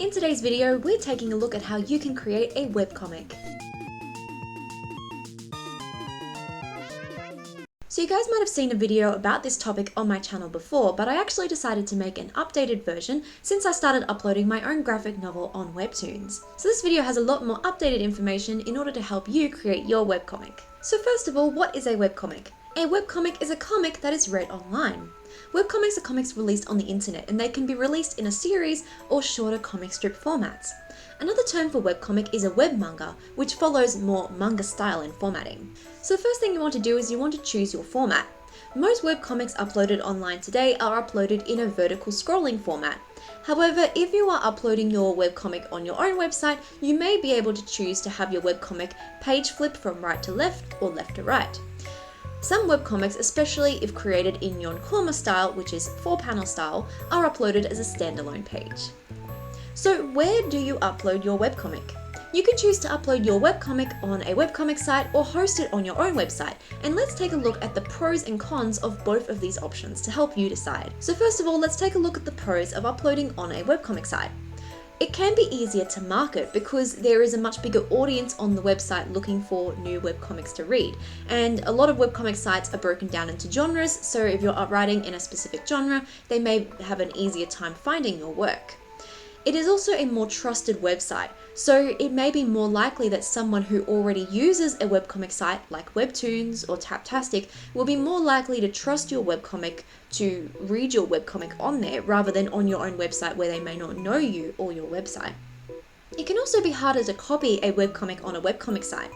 In today's video, we're taking a look at how you can create a webcomic. So you guys might have seen a video about this topic on my channel before, but I actually decided to make an updated version since I started uploading my own graphic novel on Webtoons. So this video has a lot more updated information in order to help you create your webcomic. So first of all, what is a webcomic? A webcomic is a comic that is read online. Webcomics are comics released on the internet, and they can be released in a series or shorter comic strip formats. Another term for webcomic is a web manga, which follows more manga style in formatting. So the first thing you want to do is you want to choose your format. Most webcomics uploaded online today are uploaded in a vertical scrolling format. However, if you are uploading your webcomic on your own website, you may be able to choose to have your webcomic page flip from right to left or left to right. Some webcomics, especially if created in Oneul style, which is 4-panel style, are uploaded as a standalone page. So where do you upload your webcomic? You can choose to upload your webcomic on a webcomic site or host it on your own website, and let's take a look at the pros and cons of both of these options to help you decide. So first of all, let's take a look at the pros of uploading on a webcomic site. It can be easier to market because there is a much bigger audience on the website looking for new webcomics to read. And a lot of webcomic sites are broken down into genres, so if you're writing in a specific genre, they may have an easier time finding your work. It is also a more trusted website, so it may be more likely that someone who already uses a webcomic site like Webtoons or Taptastic will be more likely to trust your webcomic to read your webcomic on there rather than on your own website where they may not know you or your website. It can also be harder to copy a webcomic on a webcomic site.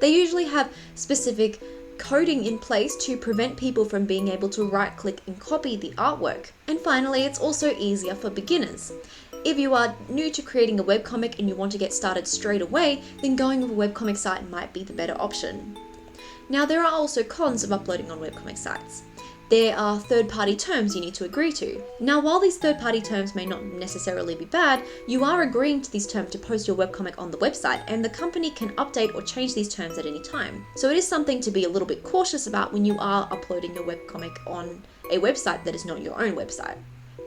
They usually have specific coding in place to prevent people from being able to right-click and copy the artwork. And finally, it's also easier for beginners. If you are new to creating a webcomic and you want to get started straight away, then going with a webcomic site might be the better option. Now, there are also cons of uploading on webcomic sites. There are third-party terms you need to agree to. Now, while these third-party terms may not necessarily be bad, you are agreeing to these terms to post your webcomic on the website, and the company can update or change these terms at any time. So it is something to be a little bit cautious about when you are uploading your webcomic on a website that is not your own website.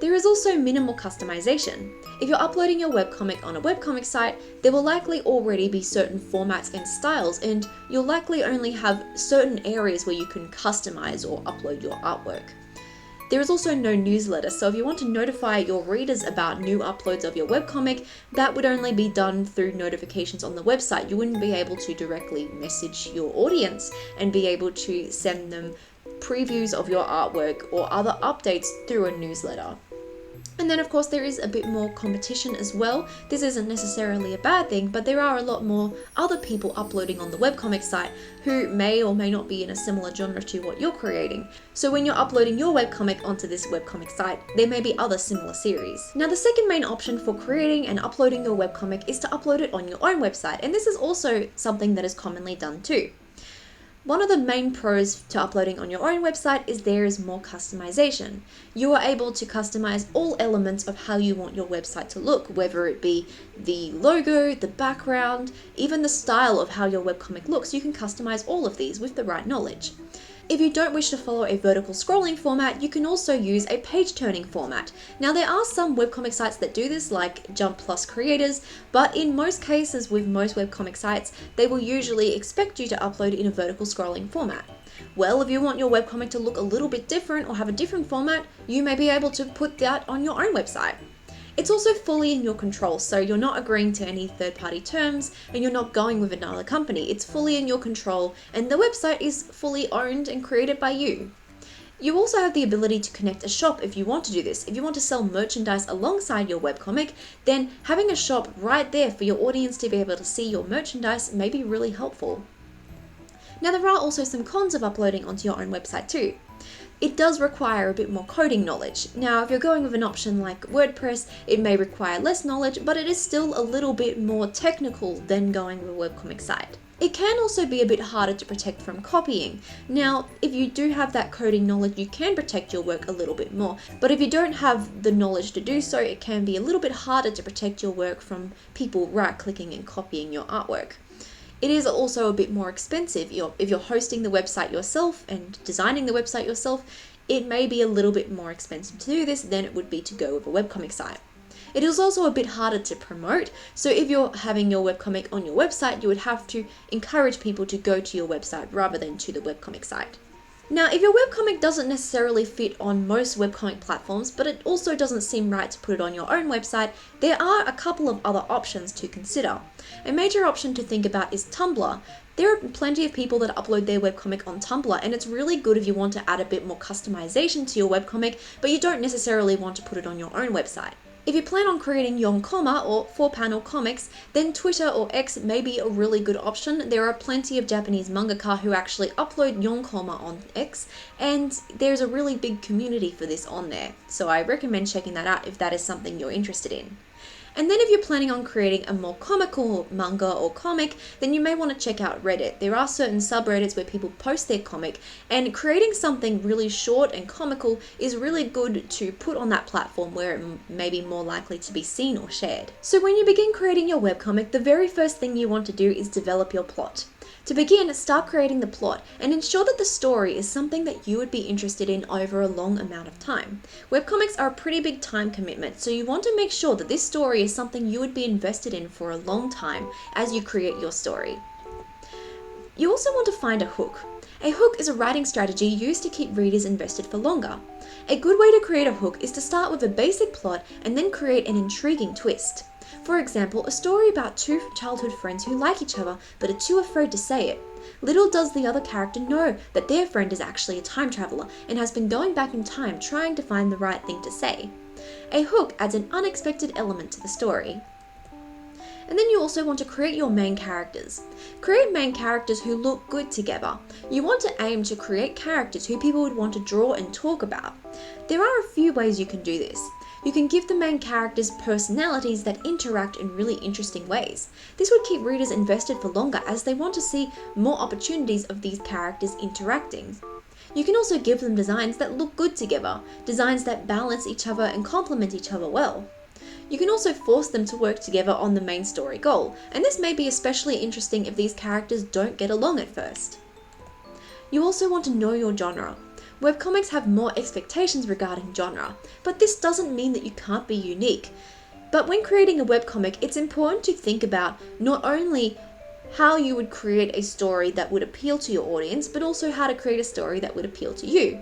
There is also minimal customization. If you're uploading your webcomic on a webcomic site, there will likely already be certain formats and styles, and you'll likely only have certain areas where you can customize or upload your artwork. There is also no newsletter, so if you want to notify your readers about new uploads of your webcomic, that would only be done through notifications on the website. You wouldn't be able to directly message your audience and be able to send them previews of your artwork or other updates through a newsletter. And then of course there is a bit more competition as well. This isn't necessarily a bad thing, but there are a lot more other people uploading on the webcomic site who may or may not be in a similar genre to what you're creating. So when you're uploading your webcomic onto this webcomic site, there may be other similar series. Now, the second main option for creating and uploading your webcomic is to upload it on your own website, and this is also something that is commonly done too. One of the main pros to uploading on your own website is there is more customization. You are able to customize all elements of how you want your website to look, whether it be the logo, the background, even the style of how your webcomic looks. You can customize all of these with the right knowledge. If you don't wish to follow a vertical scrolling format, you can also use a page turning format. Now, there are some webcomic sites that do this, like Jump Plus Creators, but in most cases with most webcomic sites, they will usually expect you to upload in a vertical scrolling format. Well, if you want your webcomic to look a little bit different or have a different format, you may be able to put that on your own website. It's also fully in your control, so you're not agreeing to any third-party terms and you're not going with another company. It's fully in your control, and the website is fully owned and created by you. You also have the ability to connect a shop if you want to do this. If you want to sell merchandise alongside your webcomic, then having a shop right there for your audience to be able to see your merchandise may be really helpful. Now, there are also some cons of uploading onto your own website too. It does require a bit more coding knowledge. Now, if you're going with an option like WordPress, it may require less knowledge, but it is still a little bit more technical than going with a webcomic site. It can also be a bit harder to protect from copying. Now, if you do have that coding knowledge, you can protect your work a little bit more, but if you don't have the knowledge to do so, it can be a little bit harder to protect your work from people right-clicking and copying your artwork. It is also a bit more expensive. If you're hosting the website yourself and designing the website yourself, it may be a little bit more expensive to do this than it would be to go with a webcomic site. It is also a bit harder to promote, so if you're having your webcomic on your website, you would have to encourage people to go to your website rather than to the webcomic site. Now, if your webcomic doesn't necessarily fit on most webcomic platforms, but it also doesn't seem right to put it on your own website, there are a couple of other options to consider. A major option to think about is Tumblr. There are plenty of people that upload their webcomic on Tumblr, and it's really good if you want to add a bit more customization to your webcomic, but you don't necessarily want to put it on your own website. If you plan on creating yonkoma or 4-panel comics, then Twitter or X may be a really good option. There are plenty of Japanese mangaka who actually upload yonkoma on X, and there's a really big community for this on there. So I recommend checking that out if that is something you're interested in. And then if you're planning on creating a more comical manga or comic, then you may want to check out Reddit. There are certain subreddits where people post their comic, and creating something really short and comical is really good to put on that platform where it may be more likely to be seen or shared. So when you begin creating your webcomic, the very first thing you want to do is develop your plot. To begin, start creating the plot and ensure that the story is something that you would be interested in over a long amount of time. Webcomics are a pretty big time commitment, so you want to make sure that this story is something you would be invested in for a long time as you create your story. You also want to find a hook. A hook is a writing strategy used to keep readers invested for longer. A good way to create a hook is to start with a basic plot and then create an intriguing twist. For example, a story about two childhood friends who like each other but are too afraid to say it. Little does the other character know that their friend is actually a time traveler and has been going back in time trying to find the right thing to say. A hook adds an unexpected element to the story. And then you also want to create your main characters. Create main characters who look good together. You want to aim to create characters who people would want to draw and talk about. There are a few ways you can do this. You can give the main characters personalities that interact in really interesting ways. This would keep readers invested for longer as they want to see more opportunities of these characters interacting. You can also give them designs that look good together, designs that balance each other and complement each other well. You can also force them to work together on the main story goal, and this may be especially interesting if these characters don't get along at first. You also want to know your genre. Webcomics have more expectations regarding genre, but this doesn't mean that you can't be unique. But when creating a webcomic, it's important to think about not only how you would create a story that would appeal to your audience, but also how to create a story that would appeal to you.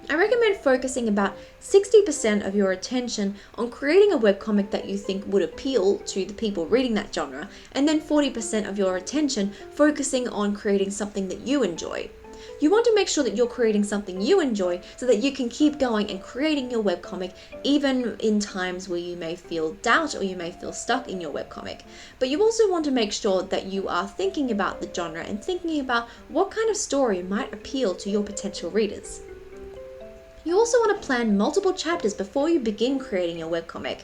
I recommend focusing about 60% of your attention on creating a webcomic that you think would appeal to the people reading that genre, and then 40% of your attention focusing on creating something that you enjoy. You want to make sure that you're creating something you enjoy so that you can keep going and creating your webcomic even in times where you may feel doubt or you may feel stuck in your webcomic. But you also want to make sure that you are thinking about the genre and thinking about what kind of story might appeal to your potential readers. You also want to plan multiple chapters before you begin creating your webcomic.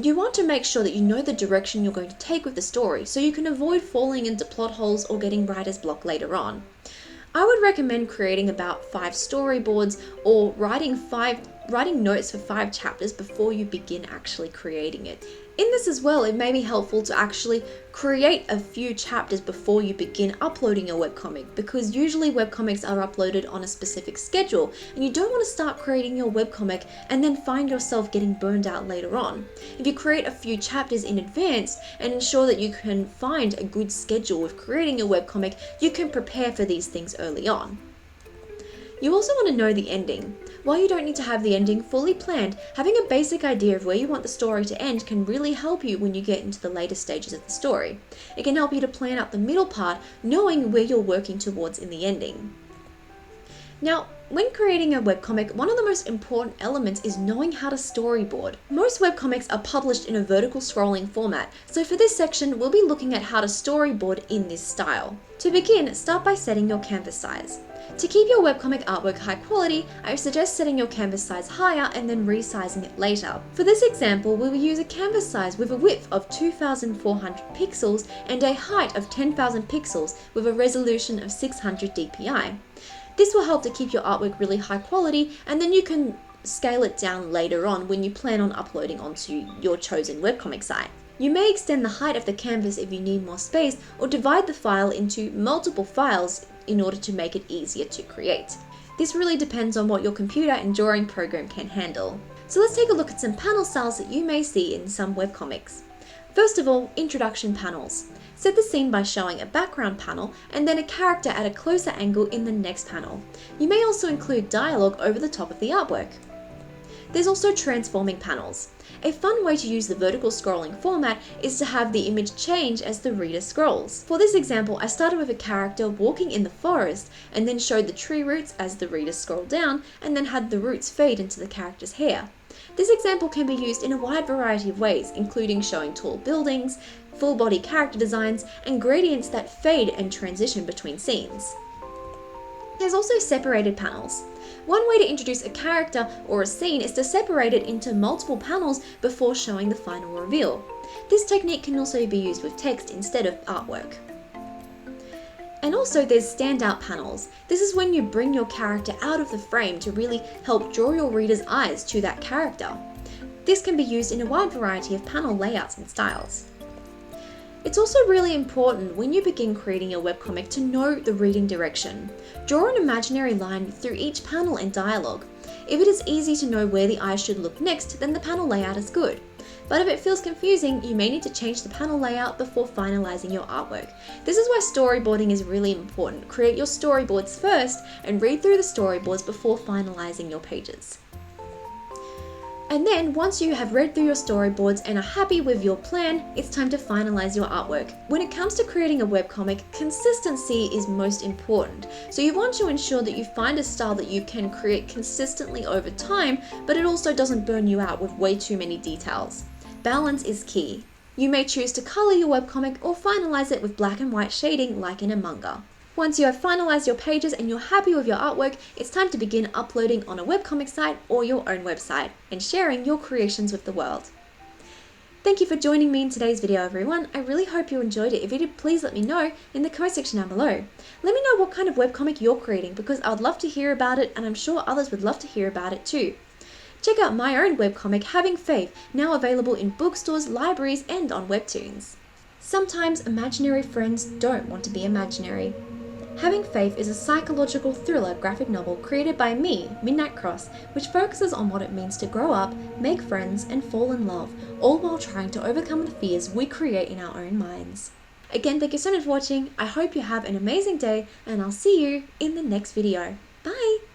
You want to make sure that you know the direction you're going to take with the story so you can avoid falling into plot holes or getting writer's block later on. I would recommend creating about 5 storyboards or writing notes for 5 chapters before you begin actually creating it. In this as well, it may be helpful to actually create a few chapters before you begin uploading your webcomic, because usually webcomics are uploaded on a specific schedule and you don't want to start creating your webcomic and then find yourself getting burned out later on. If you create a few chapters in advance and ensure that you can find a good schedule with creating your webcomic, you can prepare for these things early on. You also want to know the ending. While you don't need to have the ending fully planned, having a basic idea of where you want the story to end can really help you when you get into the later stages of the story. It can help you to plan out the middle part, knowing where you're working towards in the ending. Now, when creating a webcomic, one of the most important elements is knowing how to storyboard. Most webcomics are published in a vertical scrolling format, so for this section, we'll be looking at how to storyboard in this style. To begin, start by setting your canvas size. To keep your webcomic artwork high quality, I suggest setting your canvas size higher and then resizing it later. For this example, we will use a canvas size with a width of 2,400 pixels and a height of 10,000 pixels with a resolution of 600 dpi. This will help to keep your artwork really high quality, and then you can scale it down later on when you plan on uploading onto your chosen webcomic site. You may extend the height of the canvas if you need more space, or divide the file into multiple files in order to make it easier to create. This really depends on what your computer and drawing program can handle. So let's take a look at some panel styles that you may see in some webcomics. First of all, introduction panels. Set the scene by showing a background panel and then a character at a closer angle in the next panel. You may also include dialogue over the top of the artwork. There's also transforming panels. A fun way to use the vertical scrolling format is to have the image change as the reader scrolls. For this example, I started with a character walking in the forest and then showed the tree roots as the reader scrolled down and then had the roots fade into the character's hair. This example can be used in a wide variety of ways, including showing tall buildings, full body character designs, and gradients that fade and transition between scenes. There's also separated panels. One way to introduce a character or a scene is to separate it into multiple panels before showing the final reveal. This technique can also be used with text instead of artwork. And also there's standout panels. This is when you bring your character out of the frame to really help draw your reader's eyes to that character. This can be used in a wide variety of panel layouts and styles. It's also really important when you begin creating your webcomic to know the reading direction. Draw an imaginary line through each panel and dialogue. If it is easy to know where the eyes should look next, then the panel layout is good. But if it feels confusing, you may need to change the panel layout before finalizing your artwork. This is why storyboarding is really important. Create your storyboards first and read through the storyboards before finalizing your pages. And then, once you have read through your storyboards and are happy with your plan, it's time to finalize your artwork. When it comes to creating a webcomic, consistency is most important. So you want to ensure that you find a style that you can create consistently over time, but it also doesn't burn you out with way too many details. Balance is key. You may choose to color your webcomic or finalize it with black and white shading like in a manga. Once you have finalized your pages and you're happy with your artwork, it's time to begin uploading on a webcomic site or your own website and sharing your creations with the world. Thank you for joining me in today's video, everyone. I really hope you enjoyed it. If you did, please let me know in the comment section down below. Let me know what kind of webcomic you're creating because I'd love to hear about it and I'm sure others would love to hear about it too. Check out my own webcomic, Having Faith, now available in bookstores, libraries, and on Webtoons. Sometimes imaginary friends don't want to be imaginary. Having Faith is a psychological thriller graphic novel created by me, Midnight Cross, which focuses on what it means to grow up, make friends, and fall in love, all while trying to overcome the fears we create in our own minds. Again, thank you so much for watching. I hope you have an amazing day, and I'll see you in the next video.